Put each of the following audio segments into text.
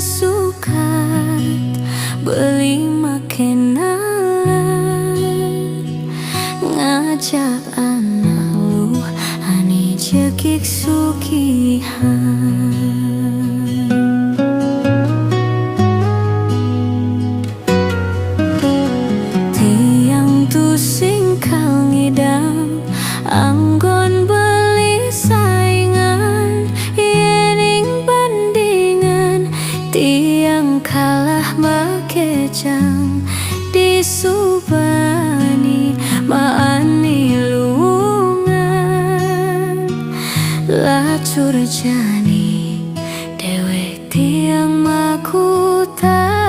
sukat beli makenalan ngajak anak lu ani jekik sugihan. Tiang tu singkal ngidam anggon beli saingan yening bandingan tiang kalah makejang disubani maani lungan lacur jani dewek tiang makuta.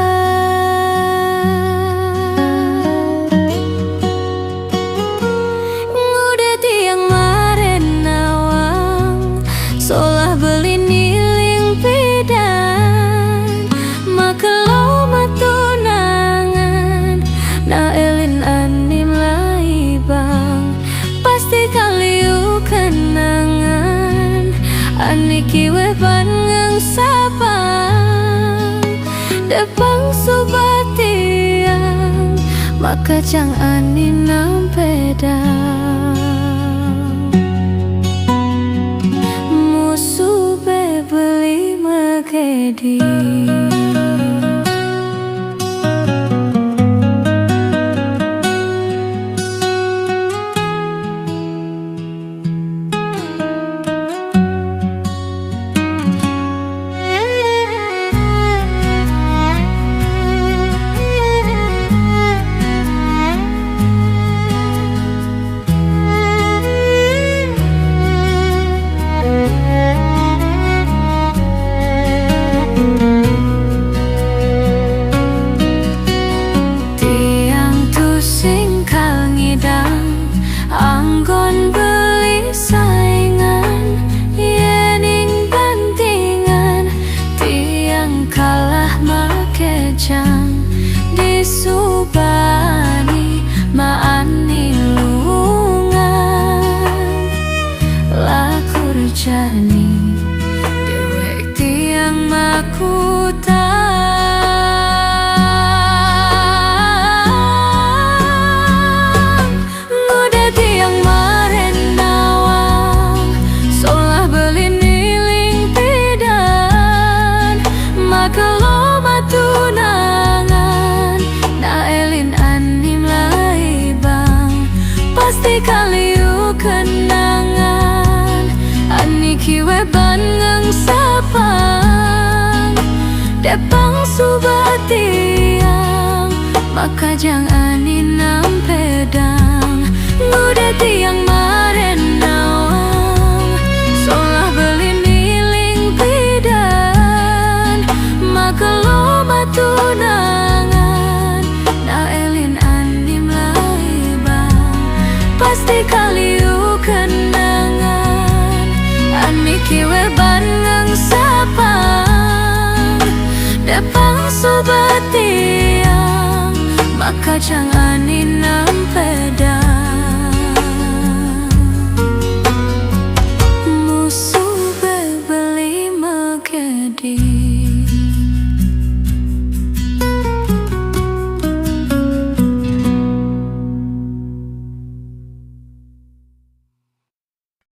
Solah beli niling pidan makelo matunangan na elin anim lai bang pasti kaliu kenangan aniki we bangang sabang depang subatiang maka jang ani nampedang beli magedi. Anggon beli saingan yening bandingan tiang kalah makejang disubani maani lungan lakur jani dewek tiang makuta. Kalau matunangan na elin anim lai bang pasti kaliu kenangan aniki we bangang sapang depang subatiang maka jang ani nampedang ngude tiang maren nawang solah beli niling pidan kalau matunangan na elin anim lai bang pasti kaliu kenangan aniki we bangang sapang depang subatiang maka jang ani